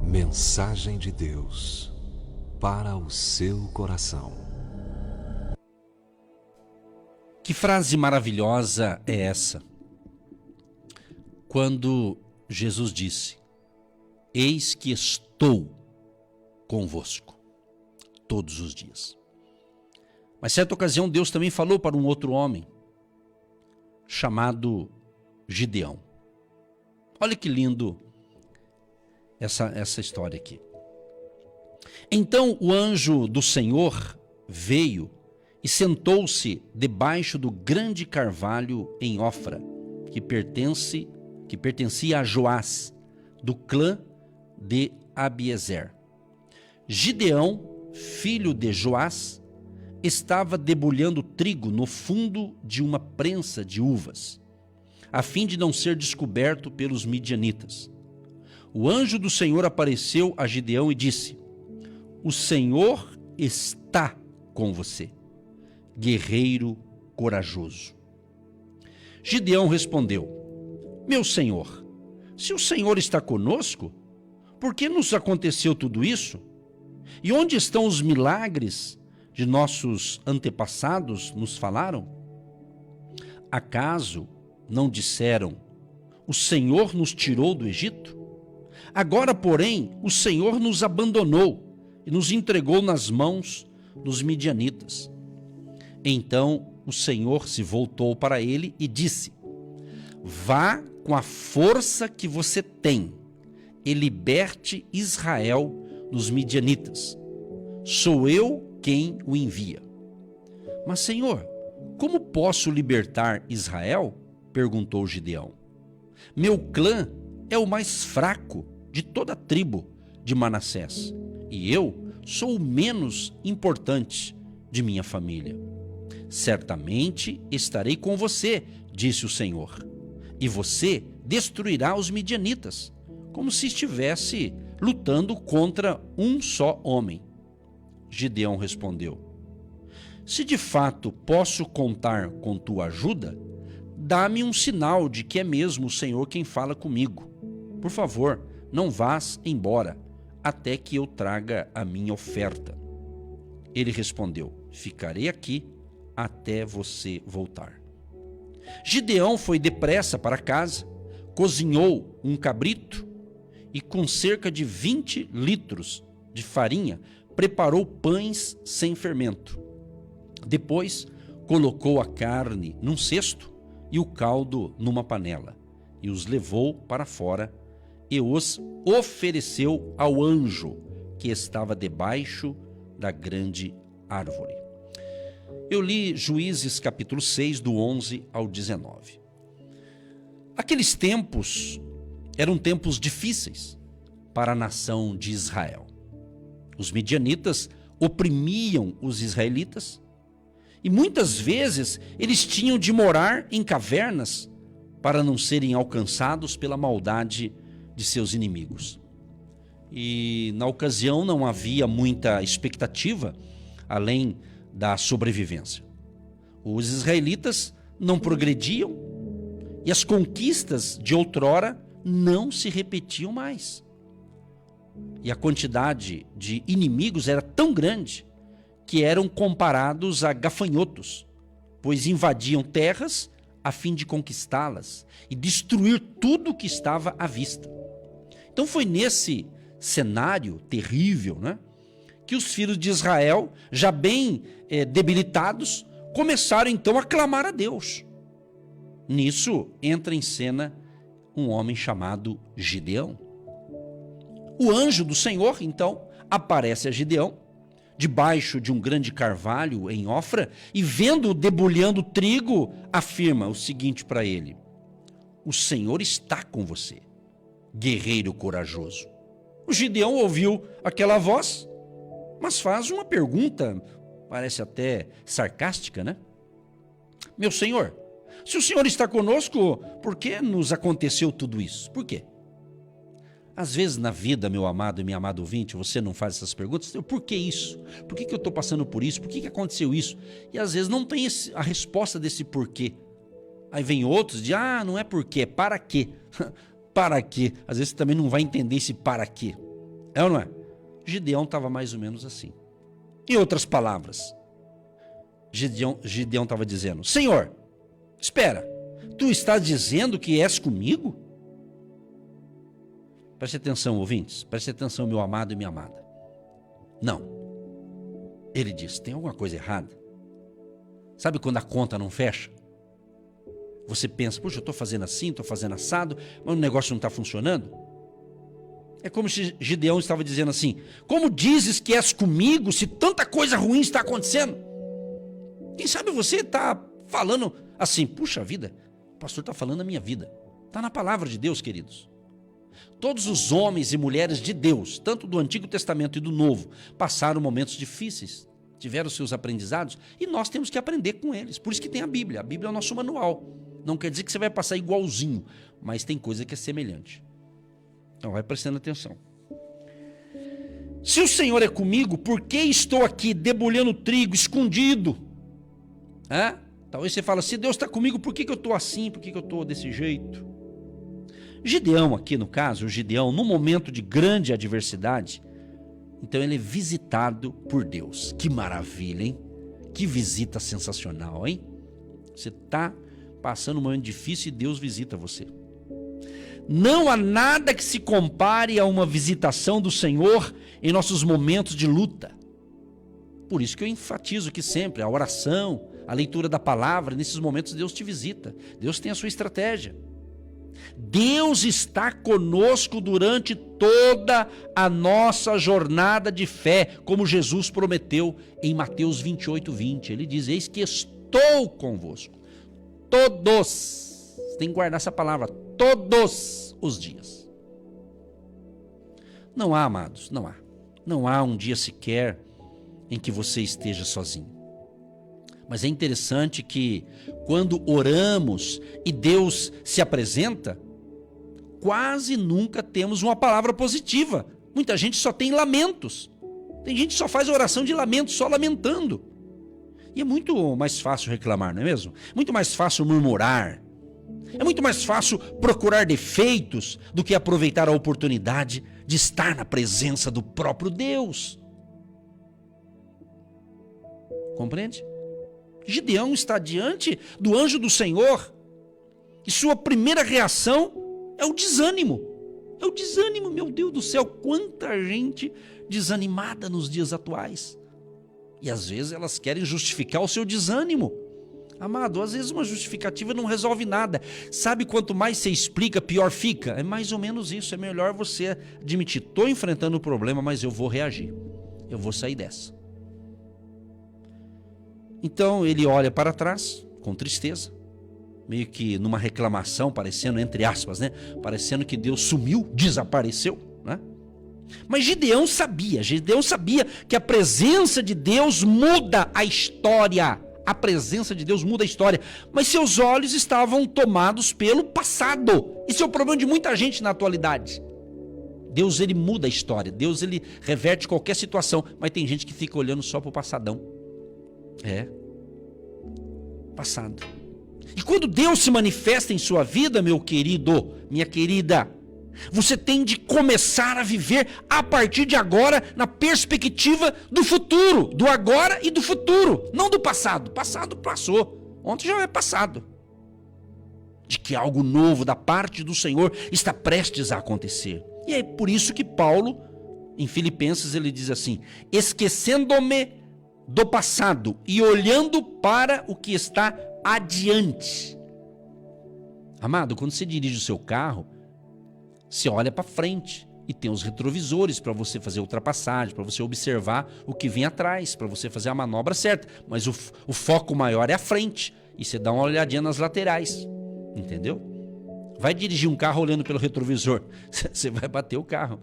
Mensagem de Deus para o seu coração. Que frase maravilhosa é essa? Quando Jesus disse: eis que estou convosco todos os dias. Mas certa ocasião Deus também falou para um outro homem chamado Gideão. Olha que lindo essa história aqui. Então o anjo do Senhor veio e sentou-se debaixo do grande carvalho em Ofra, que pertencia a Joás, do clã de Abiezer. Gideão, filho de Joás, estava debulhando trigo no fundo de uma prensa de uvas, a fim de não ser descoberto pelos midianitas. O anjo do Senhor apareceu a Gideão e disse: o Senhor está com você, guerreiro corajoso. Gideão respondeu: meu Senhor, se o Senhor está conosco, por que nos aconteceu tudo isso? E onde estão os milagres de nossos antepassados nos falaram? Acaso não disseram: o Senhor nos tirou do Egito? Agora, porém, o Senhor nos abandonou e nos entregou nas mãos dos midianitas. Então o Senhor se voltou para ele e disse: vá com a força que você tem e liberte Israel dos midianitas. Sou eu quem o envia. Mas, Senhor, como posso libertar Israel? Perguntou Gideão. Meu clã é o mais fraco de toda a tribo de Manassés, e eu sou o menos importante de minha família. Certamente estarei com você, disse o Senhor, e você destruirá os midianitas, como se estivesse lutando contra um só homem. Gideão respondeu: se de fato posso contar com tua ajuda, dá-me um sinal de que é mesmo o Senhor quem fala comigo. Por favor, não vás embora, até que eu traga a minha oferta. Ele respondeu: ficarei aqui até você voltar. Gideão foi depressa para casa, cozinhou um cabrito e com cerca de 20 litros de farinha preparou pães sem fermento. Depois colocou a carne num cesto e o caldo numa panela, e os levou para fora e os ofereceu ao anjo que estava debaixo da grande árvore. Eu li Juízes capítulo 6, do 11 ao 19. Aqueles tempos eram tempos difíceis para a nação de Israel. Os midianitas oprimiam os israelitas e muitas vezes eles tinham de morar em cavernas para não serem alcançados pela maldade de seus inimigos. E na ocasião não havia muita expectativa além da sobrevivência. Os israelitas não progrediam e as conquistas de outrora não se repetiam mais. E a quantidade de inimigos era tão grande que eram comparados a gafanhotos, pois invadiam terras a fim de conquistá-las e destruir tudo que estava à vista. Então foi nesse cenário terrível, né, que os filhos de Israel, já bem debilitados, começaram então a clamar a Deus. Nisso entra em cena um homem chamado Gideão. O anjo do Senhor, então, aparece a Gideão, debaixo de um grande carvalho em Ofra, e vendo-o debulhando trigo, afirma o seguinte para ele: o Senhor está com você, guerreiro corajoso. O Gideão ouviu aquela voz, mas faz uma pergunta, parece até sarcástica, né? Meu Senhor, se o Senhor está conosco, por que nos aconteceu tudo isso? Por quê? Às vezes na vida, meu amado e minha amada ouvinte, você não faz essas perguntas. Por que isso? Por que eu estou passando por isso? Por que aconteceu isso? E às vezes não tem a resposta desse porquê. Aí vem outros de, não é porquê, é para quê. Para quê? Às vezes você também não vai entender esse para quê. É ou não é? Gideão estava mais ou menos assim. Em outras palavras, Gideão estava dizendo: Senhor, espera, tu estás dizendo que és comigo? Preste atenção, ouvintes, preste atenção, meu amado e minha amada. Não. Ele diz: tem alguma coisa errada? Sabe quando a conta não fecha? Você pensa: puxa, eu estou fazendo assim, estou fazendo assado, mas o negócio não está funcionando? É como se Gideão estava dizendo assim: como dizes que és comigo se tanta coisa ruim está acontecendo? Quem sabe você está falando assim: puxa vida, o pastor está falando da minha vida. Está na palavra de Deus, queridos. Todos os homens e mulheres de Deus, tanto do Antigo Testamento e do Novo, passaram momentos difíceis, tiveram seus aprendizados, e nós temos que aprender com eles. Por isso que tem a Bíblia. A Bíblia é o nosso manual. Não quer dizer que você vai passar igualzinho, mas tem coisa que é semelhante. Então vai prestando atenção. Se o Senhor é comigo, por que estou aqui debulhando trigo, escondido? Talvez você fale: se Deus está comigo, por que eu estou assim? Por que eu estou desse jeito? Gideão aqui no caso, o Gideão, num momento de grande adversidade, então ele é visitado por Deus. Que maravilha, hein? Que visita sensacional, hein? Você está passando um momento difícil e Deus visita você. Não há nada que se compare a uma visitação do Senhor em nossos momentos de luta. Por isso que eu enfatizo aqui sempre a oração, a leitura da palavra. Nesses momentos Deus te visita. Deus tem a sua estratégia. Deus está conosco durante toda a nossa jornada de fé, como Jesus prometeu em Mateus 28:20. Ele diz: eis que estou convosco todos, você tem que guardar essa palavra, todos os dias. Não há, amados, não há um dia sequer em que você esteja sozinho. Mas é interessante que quando oramos e Deus se apresenta, quase nunca temos uma palavra positiva. Muita gente só tem lamentos. Tem gente que só faz oração de lamento, só lamentando. E é muito mais fácil reclamar, não é mesmo? Muito mais fácil murmurar. É muito mais fácil procurar defeitos do que aproveitar a oportunidade de estar na presença do próprio Deus. Compreende? Gideão está diante do anjo do Senhor e sua primeira reação é o desânimo. É o desânimo, meu Deus do céu, quanta gente desanimada nos dias atuais. E às vezes elas querem justificar o seu desânimo. Amado, às vezes uma justificativa não resolve nada. Sabe, quanto mais você explica, pior fica. É mais ou menos isso. É melhor você admitir: estou enfrentando o problema, mas eu vou reagir. Eu vou sair dessa. Então ele olha para trás com tristeza, meio que numa reclamação, parecendo, entre aspas, né? Parecendo que Deus sumiu, desapareceu, né? Mas Gideão sabia que a presença de Deus muda a história. A presença de Deus muda a história. Mas seus olhos estavam tomados pelo passado. Esse é o problema de muita gente na atualidade. Deus, ele muda a história. Deus, ele reverte qualquer situação. Mas tem gente que fica olhando só para o passadão. Passado. E quando Deus se manifesta em sua vida, meu querido, minha querida, você tem de começar a viver a partir de agora na perspectiva do futuro, do agora e do futuro, não do passado. Passado passou, ontem já é passado. De que algo novo da parte do Senhor está prestes a acontecer. E é por isso que Paulo, em Filipenses, ele diz assim: esquecendo-me do passado e olhando para o que está adiante. Amado, quando você dirige o seu carro, você olha para frente e tem os retrovisores para você fazer ultrapassagem, para você observar o que vem atrás, para você fazer a manobra certa. Mas o foco maior é a frente e você dá uma olhadinha nas laterais, entendeu? Vai dirigir um carro olhando pelo retrovisor, você vai bater o carro.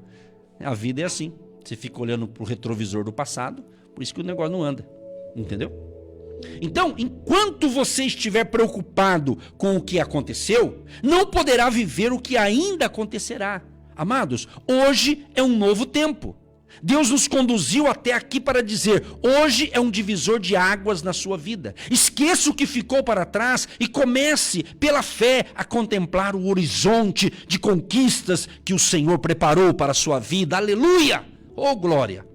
A vida é assim, você fica olhando para o retrovisor do passado. Por isso que o negócio não anda, entendeu? Então, enquanto você estiver preocupado com o que aconteceu, não poderá viver o que ainda acontecerá. Amados, hoje é um novo tempo. Deus nos conduziu até aqui para dizer: hoje é um divisor de águas na sua vida. Esqueça o que ficou para trás e comece, pela fé, a contemplar o horizonte de conquistas que o Senhor preparou para a sua vida. Aleluia! Oh, glória!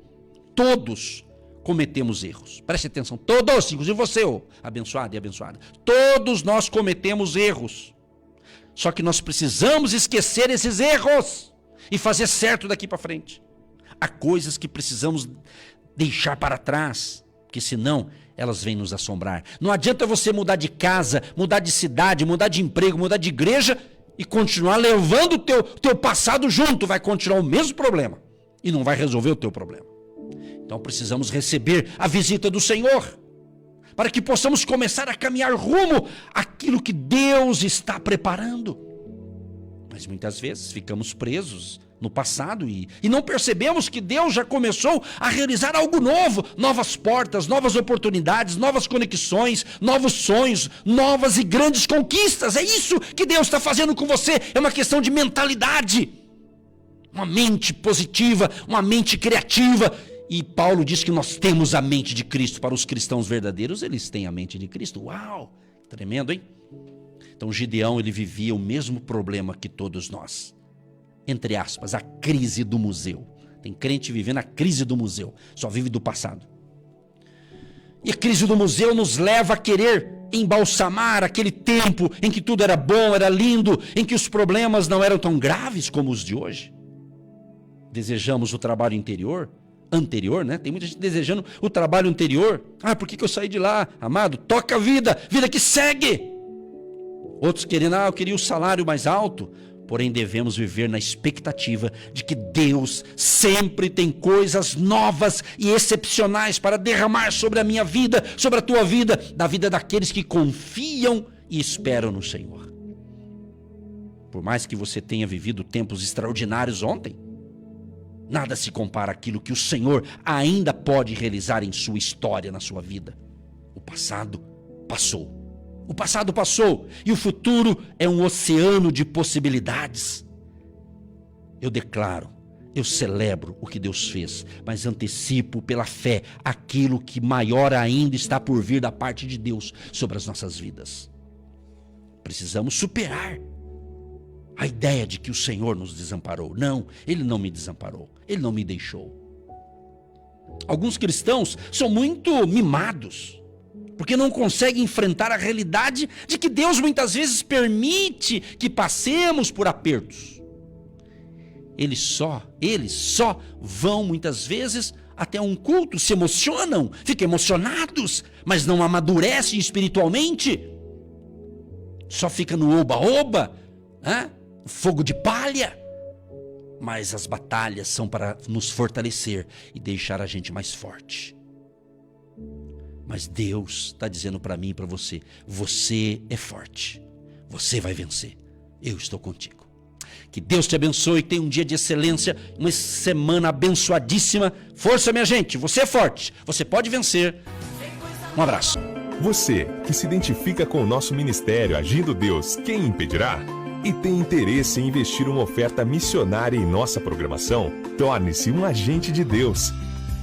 Todos cometemos erros. Preste atenção, todos, inclusive você, oh, abençoado e abençoada. Todos nós cometemos erros. Só que nós precisamos esquecer esses erros e fazer certo daqui para frente. Há coisas que precisamos deixar para trás, porque senão elas vêm nos assombrar. Não adianta você mudar de casa, mudar de cidade, mudar de emprego, mudar de igreja e continuar levando o teu passado junto. Vai continuar o mesmo problema e não vai resolver o teu problema. Então precisamos receber a visita do Senhor, para que possamos começar a caminhar rumo àquilo que Deus está preparando. Mas muitas vezes ficamos presos no passado e não percebemos que Deus já começou a realizar algo novo, novas portas, novas oportunidades, novas conexões, novos sonhos, novas e grandes conquistas. É isso que Deus está fazendo com você. É uma questão de mentalidade, uma mente positiva, uma mente criativa. E Paulo diz que nós temos a mente de Cristo. Para os cristãos verdadeiros, eles têm a mente de Cristo. Uau, tremendo, hein? Então Gideão, ele vivia o mesmo problema que todos nós. Entre aspas, a crise do museu. Tem crente vivendo a crise do museu, só vive do passado. E a crise do museu nos leva a querer embalsamar aquele tempo em que tudo era bom, era lindo, em que os problemas não eram tão graves como os de hoje. Desejamos o trabalho anterior, né? Tem muita gente desejando o trabalho anterior. Por que eu saí de lá? Amado, toca a vida que segue. Outros querendo, eu queria o salário mais alto. Porém, devemos viver na expectativa de que Deus sempre tem coisas novas e excepcionais para derramar sobre a minha vida, sobre a tua vida, da vida daqueles que confiam e esperam no Senhor. Por mais que você tenha vivido tempos extraordinários ontem, nada se compara àquilo que o Senhor ainda pode realizar em sua história, na sua vida. O passado passou. O passado passou e o futuro é um oceano de possibilidades. Eu declaro, eu celebro o que Deus fez, mas antecipo pela fé aquilo que maior ainda está por vir da parte de Deus sobre as nossas vidas. Precisamos superar a ideia de que o Senhor nos desamparou. Não, Ele não me desamparou, Ele não me deixou. Alguns cristãos são muito mimados, porque não conseguem enfrentar a realidade de que Deus muitas vezes permite que passemos por apertos. Eles só vão muitas vezes até um culto, se emocionam, ficam emocionados, mas não amadurecem espiritualmente. Só fica no oba-oba, fogo de palha. Mas as batalhas são para nos fortalecer e deixar a gente mais forte. Mas Deus está dizendo para mim e para você: você é forte, você vai vencer, eu estou contigo. Que Deus te abençoe, tenha um dia de excelência, uma semana abençoadíssima. Força, minha gente, você é forte, você pode vencer. Um abraço. Você que se identifica com o nosso ministério Agindo Deus, quem impedirá? E tem interesse em investir uma oferta missionária em nossa programação? Torne-se um agente de Deus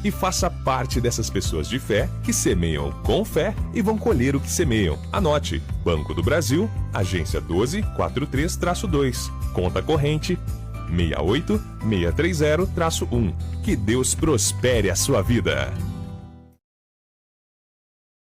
e faça parte dessas pessoas de fé que semeiam com fé e vão colher o que semeiam. Anote: Banco do Brasil, agência 12432-2, conta corrente 68630-1. Que Deus prospere a sua vida.